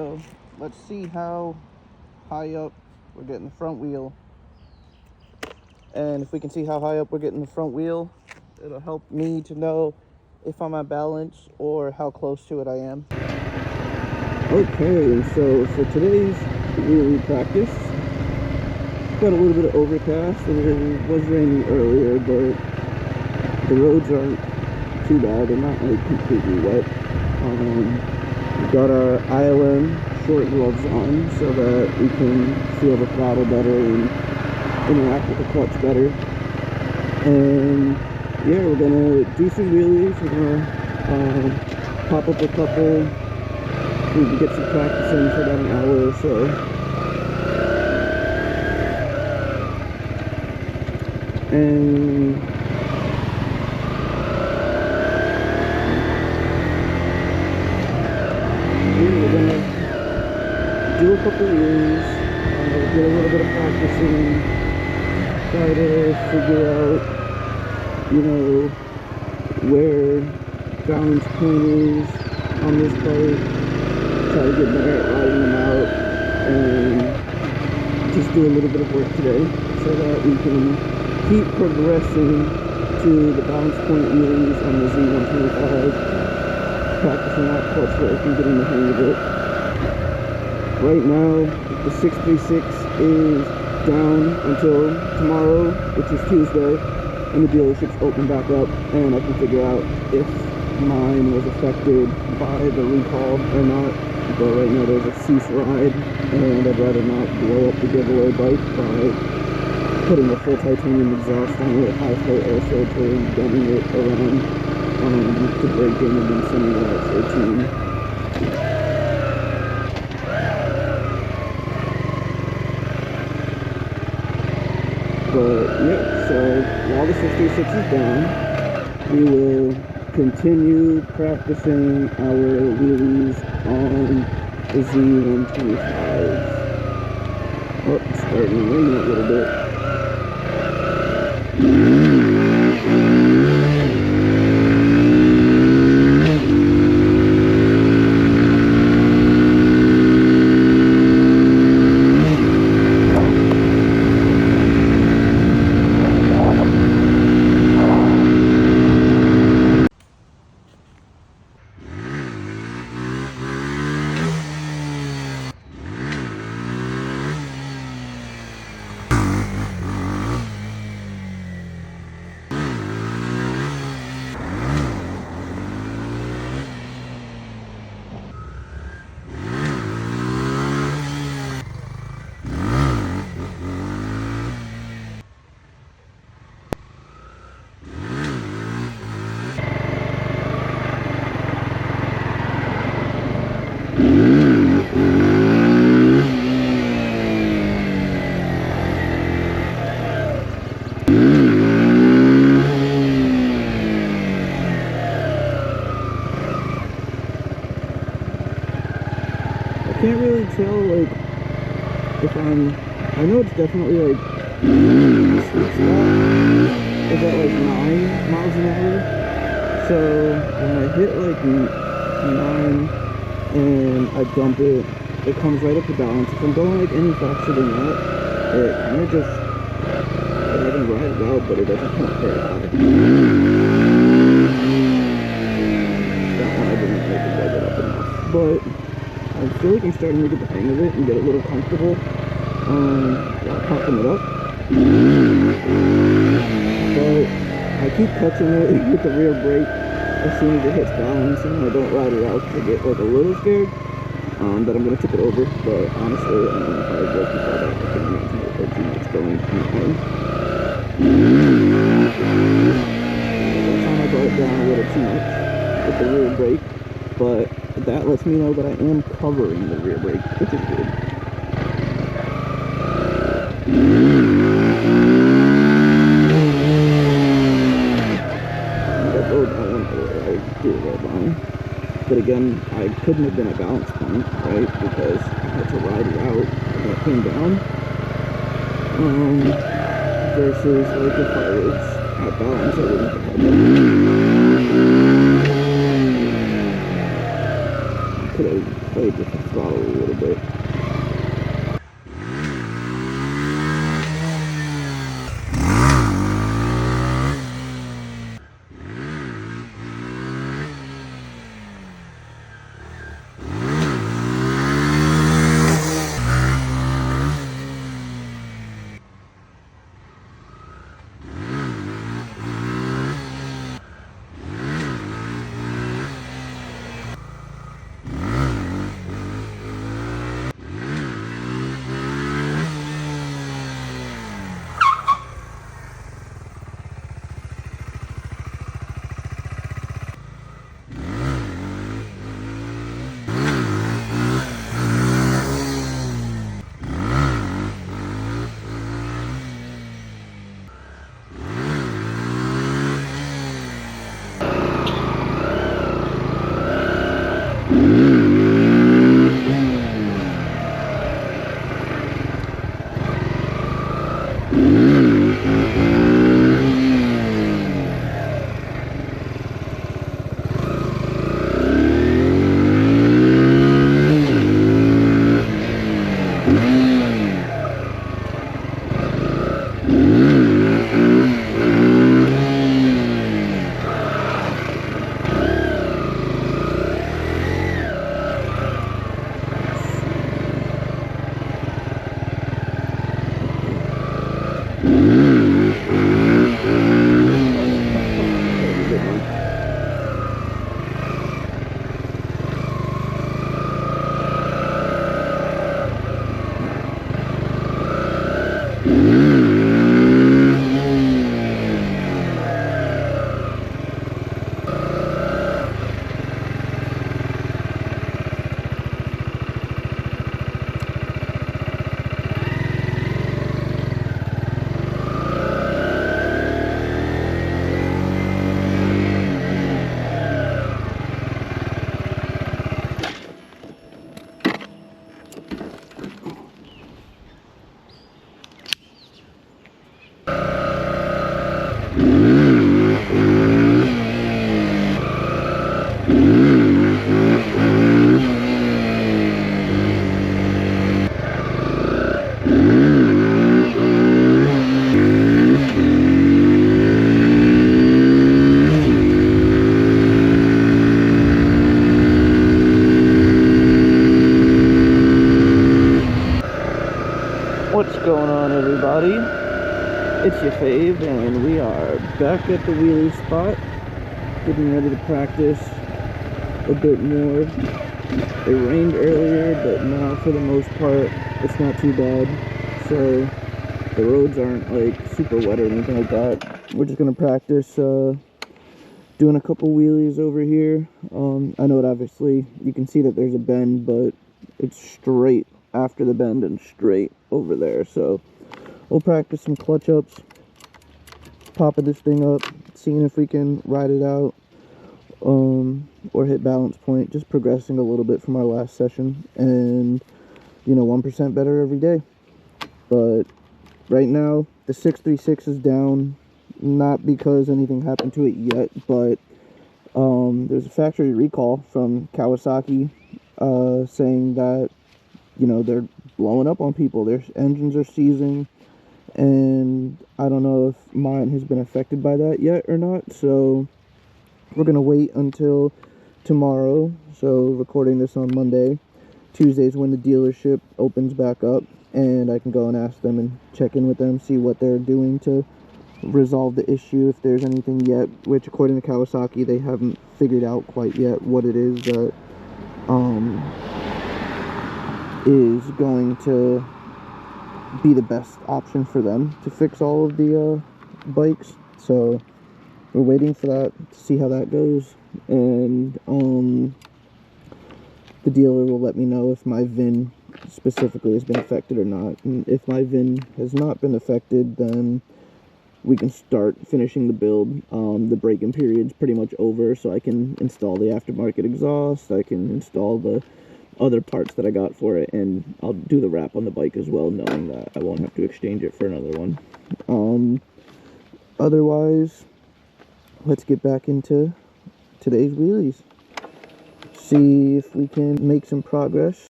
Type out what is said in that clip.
So let's see how high up we're getting the front wheel. And if we can see how high up we're getting the front wheel, it'll help me to know if I'm at balance or how close to it I am. Okay, and so for today's wheelie practice, got a little bit of overcast, and it was raining earlier, but the roads aren't too bad. They're not like completely wet. We've got our ILM short gloves on so that we can feel the throttle better and interact with the clutch better. And yeah, we're gonna do some wheelies. We're gonna pop up a couple. We can get some practice in for about an hour or so. And we're gonna do a couple wheelies, get a little bit of practice in, try to figure out, you know, where balance point is on this bike. Try to get better at riding them out, and just do a little bit of work today so that we can keep progressing to the balance point wheelies on the Z125, practicing that clutch work and getting the hang of it. Right now, the 636 is down until tomorrow, which is Tuesday, and the dealership's open back up, and I can figure out if mine was affected by the recall or not. But right now there's a cease ride, and I'd rather not blow up the giveaway bike by putting a full titanium exhaust on it, high flow air filter, and gunning it around to break in and then sending it out for a tune. But yeah, so while the 636 is down, we will continue practicing our wheelies on the Z125. Oh, it's starting to rain a little bit. Can't really tell, like, if I know it's definitely, like, sweet spot is at, like, 9 miles an hour, so when I hit, like, 9 and I dump it, it comes right up to balance. If I'm going, like, any faster than that, it kind of just, I can ride it out, but it doesn't come up very high. That one I didn't make it ride it up enough, but I feel like I'm starting to get the hang of it and get a little comfortable while pumping it up. But I keep catching it with the rear brake as soon as it hits balance, and I don't ride it out because I get like a little scared that I'm going to tip it over. But honestly, I don't know if I go too far back. I can imagine it like 2 minutes going from the end. That time I brought it down a little too much with the rear brake, but that lets me know that I am covering the rear brake, which is good. That road, I went over, I drew a red line. But again, I couldn't have been a balance point, right? Because I had to ride it out when it came down. Versus like if I was at balance, I wouldn't have had that. Could have played with the throttle a little bit. What's going on, everybody? It's your fave, and we are back at the wheelie spot, getting ready to practice a bit more. It rained earlier, but now for the most part it's not too bad, so the roads aren't like super wet or anything like that. We're just gonna practice doing a couple wheelies over here. I know it, obviously you can see that there's a bend, but it's straight after the bend and straight over there, so we'll practice some clutch ups, popping this thing up, seeing if we can ride it out, or hit balance point, just progressing a little bit from our last session, and 1% better every day. But right now the 636 is down, not because anything happened to it yet, but there's a factory recall from Kawasaki saying that they're blowing up on people, their engines are seizing, and I don't know if mine has been affected by that yet or not, so we're gonna wait until tomorrow. So recording this on Monday, Tuesday's when the dealership opens back up, and I can go and ask them and check in with them, see what they're doing to resolve the issue, if there's anything yet, which according to Kawasaki they haven't figured out quite yet what it is that is going to be the best option for them to fix all of the bikes. So we're waiting for that to see how that goes, and the dealer will let me know if my VIN specifically has been affected or not. And if my VIN has not been affected, then we can start finishing the build. The break-in period's pretty much over, so I can install the aftermarket exhaust, I can install the other parts that I got for it, and I'll do the wrap on the bike as well, knowing that I won't have to exchange it for another one. Otherwise, let's get back into today's wheelies. see if we can make some progress.